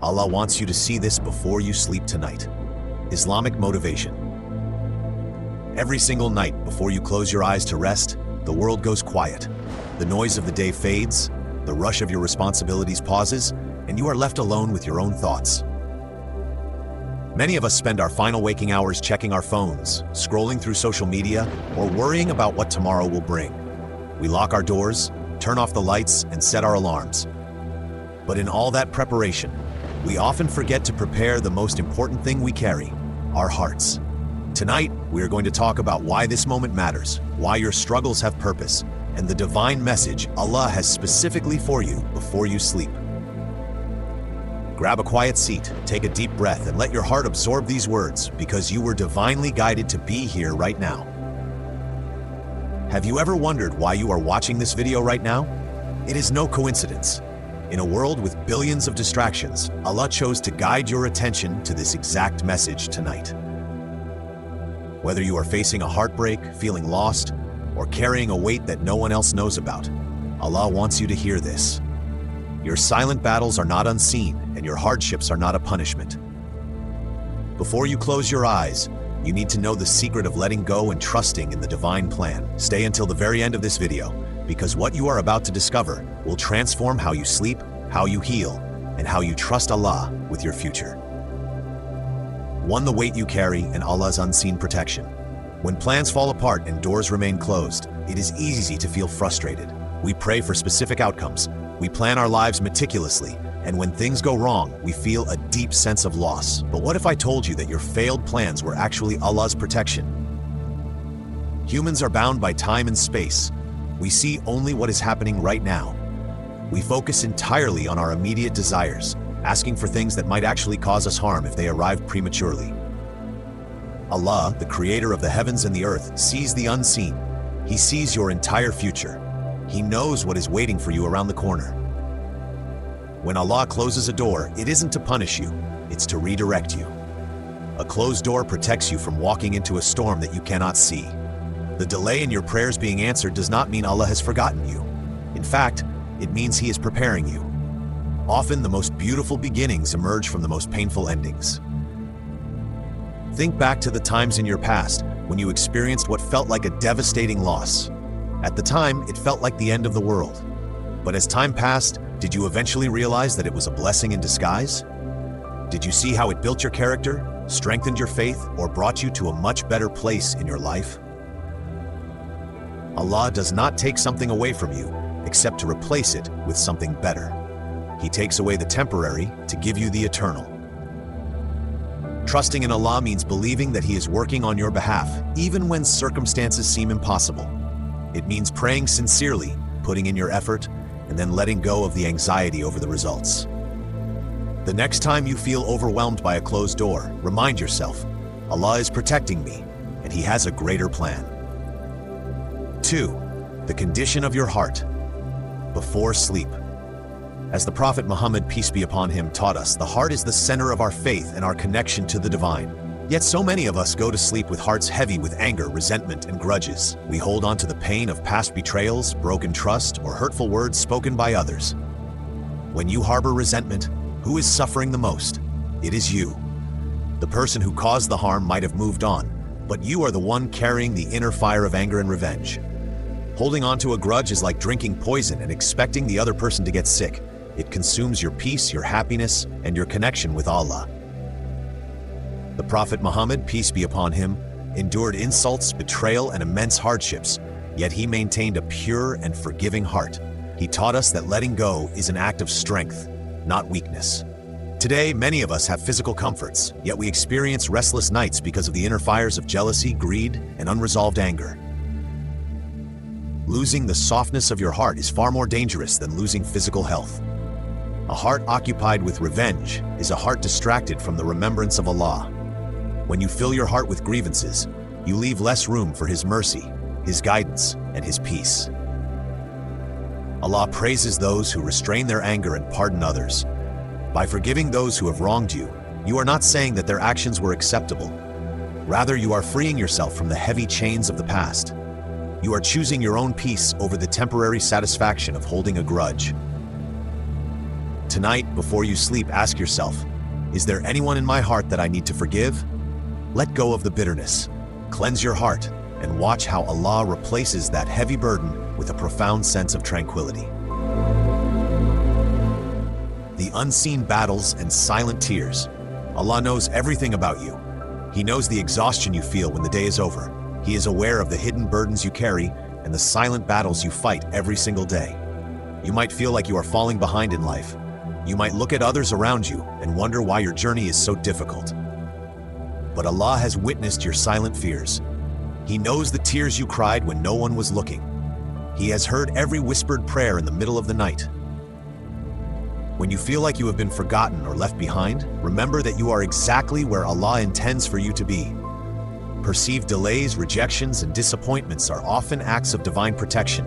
Allah wants you to see this before you sleep tonight. Islamic motivation. Every single night before you close your eyes to rest, the world goes quiet. The noise of the day fades, the rush of your responsibilities pauses, and you are left alone with your own thoughts. Many of us spend our final waking hours checking our phones, scrolling through social media, or worrying about what tomorrow will bring. We lock our doors, turn off the lights, and set our alarms. But in all that preparation, we often forget to prepare the most important thing we carry, our hearts. Tonight, we are going to talk about why this moment matters, why your struggles have purpose, and the divine message Allah has specifically for you before you sleep. Grab a quiet seat, take a deep breath, and let your heart absorb these words, because you were divinely guided to be here right now. Have you ever wondered why you are watching this video right now? It is no coincidence. In a world with billions of distractions, Allah chose to guide your attention to this exact message tonight. Whether you are facing a heartbreak, feeling lost, or carrying a weight that no one else knows about, Allah wants you to hear this. Your silent battles are not unseen, and your hardships are not a punishment. Before you close your eyes, you need to know the secret of letting go and trusting in the divine plan. Stay until the very end of this video, because what you are about to discover will transform how you sleep, how you heal, and how you trust Allah with your future. 1. The weight you carry and Allah's unseen protection. When plans fall apart and doors remain closed, it is easy to feel frustrated. We pray for specific outcomes. We plan our lives meticulously, and when things go wrong, we feel a deep sense of loss. But what if I told you that your failed plans were actually Allah's protection? Humans are bound by time and space. We see only what is happening right now. We focus entirely on our immediate desires, asking for things that might actually cause us harm if they arrive prematurely. Allah, the creator of the heavens and the earth, sees the unseen. He sees your entire future. He knows what is waiting for you around the corner. When Allah closes a door, it isn't to punish you, it's to redirect you. A closed door protects you from walking into a storm that you cannot see. The delay in your prayers being answered does not mean Allah has forgotten you. In fact, it means He is preparing you. Often, the most beautiful beginnings emerge from the most painful endings. Think back to the times in your past when you experienced what felt like a devastating loss. At the time, it felt like the end of the world. But as time passed, did you eventually realize that it was a blessing in disguise? Did you see how it built your character, strengthened your faith, or brought you to a much better place in your life? Allah does not take something away from you, except to replace it with something better. He takes away the temporary to give you the eternal. Trusting in Allah means believing that He is working on your behalf, even when circumstances seem impossible. It means praying sincerely, putting in your effort, and then letting go of the anxiety over the results. The next time you feel overwhelmed by a closed door, remind yourself, Allah is protecting me, and He has a greater plan. 2. The condition of your heart. Before sleep. As the Prophet Muhammad, peace be upon him, taught us, the heart is the center of our faith and our connection to the divine. Yet so many of us go to sleep with hearts heavy with anger, resentment, and grudges. We hold on to the pain of past betrayals, broken trust, or hurtful words spoken by others. When you harbor resentment, who is suffering the most? It is you. The person who caused the harm might have moved on, but you are the one carrying the inner fire of anger and revenge. Holding on to a grudge is like drinking poison and expecting the other person to get sick. It consumes your peace, your happiness, and your connection with Allah. The Prophet Muhammad, peace be upon him, endured insults, betrayal, and immense hardships, yet he maintained a pure and forgiving heart. He taught us that letting go is an act of strength, not weakness. Today, many of us have physical comforts, yet we experience restless nights because of the inner fires of jealousy, greed, and unresolved anger. Losing the softness of your heart is far more dangerous than losing physical health. A heart occupied with revenge is a heart distracted from the remembrance of Allah. When you fill your heart with grievances, you leave less room for His mercy, His guidance, and His peace. Allah praises those who restrain their anger and pardon others. By forgiving those who have wronged you, you are not saying that their actions were acceptable. Rather, you are freeing yourself from the heavy chains of the past. You are choosing your own peace over the temporary satisfaction of holding a grudge. Tonight, before you sleep, ask yourself, is there anyone in my heart that I need to forgive? Let go of the bitterness, cleanse your heart, and watch how Allah replaces that heavy burden with a profound sense of tranquility. The unseen battles and silent tears. Allah knows everything about you. He knows the exhaustion you feel when the day is over. He is aware of the hidden burdens you carry and the silent battles you fight every single day. You might feel like you are falling behind in life. You might look at others around you and wonder why your journey is so difficult. But Allah has witnessed your silent fears. He knows the tears you cried when no one was looking. He has heard every whispered prayer in the middle of the night. When you feel like you have been forgotten or left behind, remember that you are exactly where Allah intends for you to be. Perceived delays, rejections, and disappointments are often acts of divine protection.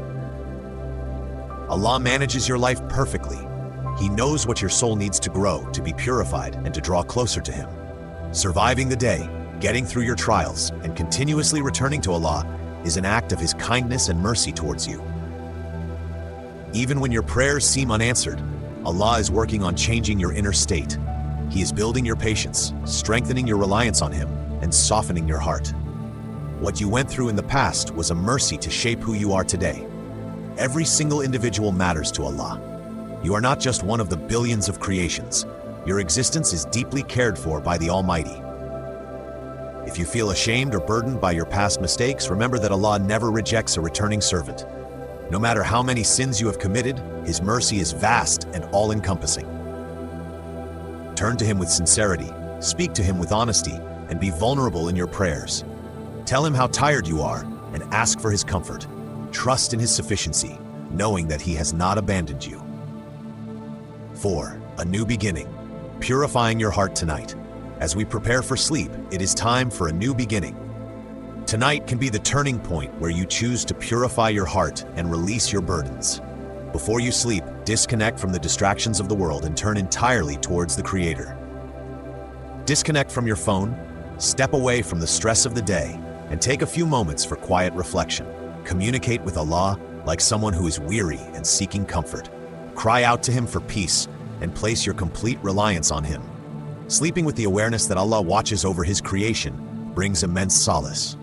Allah manages your life perfectly. He knows what your soul needs to grow, to be purified, and to draw closer to Him. Surviving the day, getting through your trials, and continuously returning to Allah is an act of His kindness and mercy towards you. Even when your prayers seem unanswered, Allah is working on changing your inner state. He is building your patience, strengthening your reliance on Him, and softening your heart. What you went through in the past was a mercy to shape who you are today. Every single individual matters to Allah. You are not just one of the billions of creations. Your existence is deeply cared for by the Almighty. If you feel ashamed or burdened by your past mistakes, remember that Allah never rejects a returning servant. No matter how many sins you have committed, His mercy is vast and all-encompassing. Turn to Him with sincerity, speak to Him with honesty, and be vulnerable in your prayers. Tell Him how tired you are and ask for His comfort. Trust in His sufficiency, knowing that He has not abandoned you. 4. A new beginning. Purifying your heart tonight. As we prepare for sleep, it is time for a new beginning. Tonight can be the turning point where you choose to purify your heart and release your burdens. Before you sleep, disconnect from the distractions of the world and turn entirely towards the Creator. Disconnect from your phone, step away from the stress of the day, and take a few moments for quiet reflection. Communicate with Allah like someone who is weary and seeking comfort. Cry out to Him for peace and place your complete reliance on Him. Sleeping with the awareness that Allah watches over His creation brings immense solace.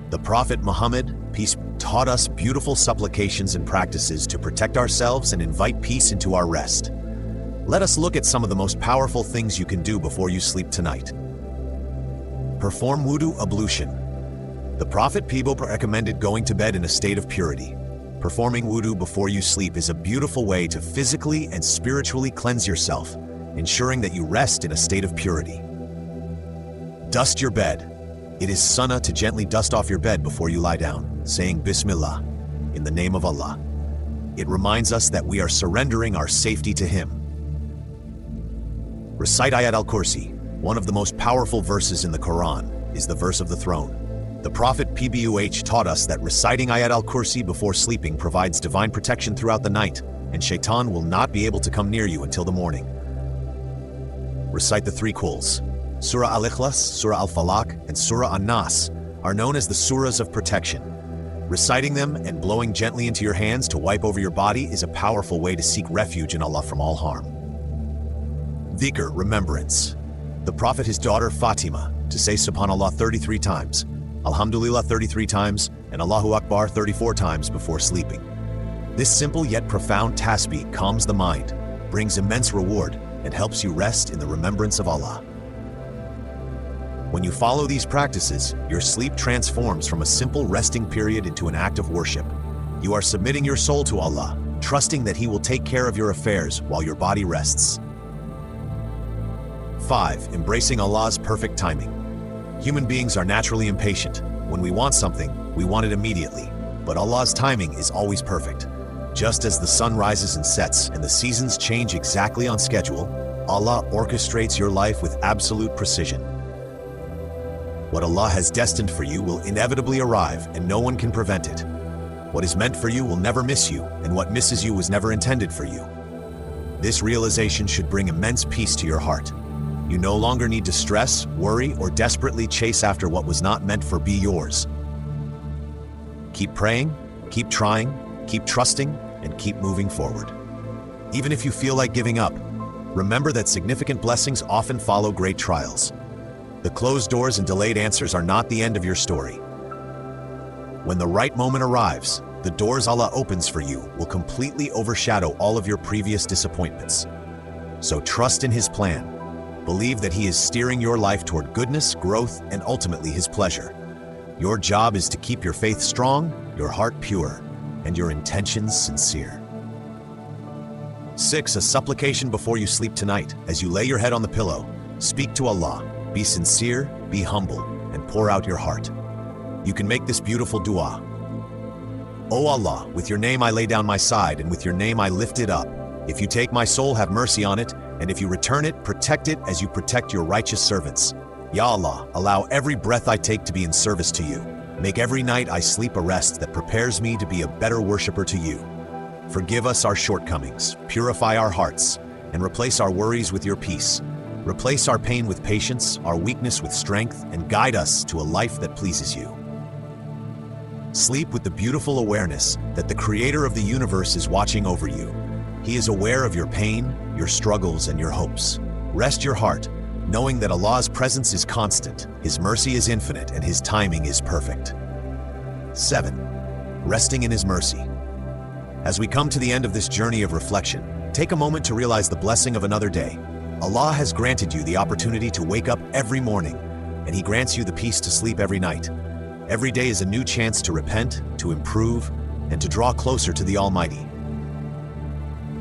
The Prophet Muhammad, peace, taught us beautiful supplications and practices to protect ourselves and invite peace into our rest. Let us look at some of the most powerful things you can do before you sleep tonight. Perform wudu ablution. The Prophet Peace recommended going to bed in a state of purity. Performing wudu before you sleep is a beautiful way to physically and spiritually cleanse yourself, ensuring that you rest in a state of purity. Dust your bed. It is sunnah to gently dust off your bed before you lie down, saying Bismillah, in the name of Allah. It reminds us that we are surrendering our safety to Him. Recite Ayat al-Kursi. One of the most powerful verses in the Quran is the verse of the throne. The Prophet Peace taught us that reciting Ayat al-Kursi before sleeping provides divine protection throughout the night, and Shaitan will not be able to come near you until the morning. Recite the three quls. Surah Al-Ikhlas, Surah Al-Falaq, and Surah An-Nas are known as the surahs of protection. Reciting them and blowing gently into your hands to wipe over your body is a powerful way to seek refuge in Allah from all harm. Dhikr, remembrance. The Prophet, his daughter Fatima, to say Subhanallah 33 times, Alhamdulillah 33 times, and Allahu Akbar 34 times before sleeping. This simple yet profound tasbih calms the mind, brings immense reward, and helps you rest in the remembrance of Allah. When you follow these practices, your sleep transforms from a simple resting period into an act of worship. You are submitting your soul to Allah, trusting that He will take care of your affairs while your body rests. 5. Embracing Allah's perfect timing. Human beings are naturally impatient. When we want something, we want it immediately. But Allah's timing is always perfect. Just as the sun rises and sets and the seasons change exactly on schedule, Allah orchestrates your life with absolute precision. What Allah has destined for you will inevitably arrive, and no one can prevent it. What is meant for you will never miss you, and what misses you was never intended for you. This realization should bring immense peace to your heart. You no longer need to stress, worry, or desperately chase after what was not meant for be yours. Keep praying, keep trying, keep trusting, and keep moving forward. Even if you feel like giving up, remember that significant blessings often follow great trials. The closed doors and delayed answers are not the end of your story. When the right moment arrives, the doors Allah opens for you will completely overshadow all of your previous disappointments. So trust in His plan. Believe that He is steering your life toward goodness, growth, and ultimately His pleasure. Your job is to keep your faith strong, your heart pure, and your intentions sincere. 6. A supplication before you sleep tonight. As you lay your head on the pillow, speak to Allah. Be sincere, be humble, and pour out your heart. You can make this beautiful dua. O Allah, with your name I lay down my side, and with your name I lift it up. If you take my soul, have mercy on it, and if you return it, protect it as you protect your righteous servants. Ya Allah, allow every breath I take to be in service to you. Make every night I sleep a rest that prepares me to be a better worshiper to you. Forgive us our shortcomings, purify our hearts, and replace our worries with your peace. Replace our pain with patience, our weakness with strength, and guide us to a life that pleases you. Sleep with the beautiful awareness that the Creator of the universe is watching over you. He is aware of your pain, your struggles, and your hopes. Rest your heart, knowing that Allah's presence is constant, His mercy is infinite, and His timing is perfect. 7. Resting in His mercy. As we come to the end of this journey of reflection, take a moment to realize the blessing of another day. Allah has granted you the opportunity to wake up every morning, and He grants you the peace to sleep every night. Every day is a new chance to repent, to improve, and to draw closer to the Almighty.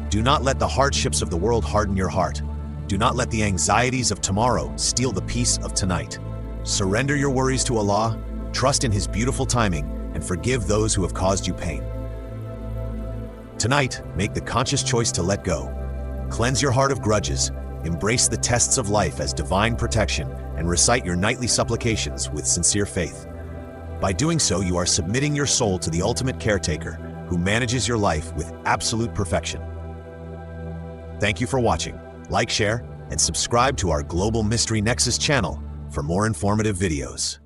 Do not let the hardships of the world harden your heart. Do not let the anxieties of tomorrow steal the peace of tonight. Surrender your worries to Allah, trust in His beautiful timing, and forgive those who have caused you pain. Tonight, make the conscious choice to let go. Cleanse your heart of grudges, embrace the tests of life as divine protection, and recite your nightly supplications with sincere faith. By doing so, you are submitting your soul to the ultimate caretaker, who manages your life with absolute perfection. Thank you for watching. Like, share, and subscribe to our Global Mystery Nexus channel for more informative videos.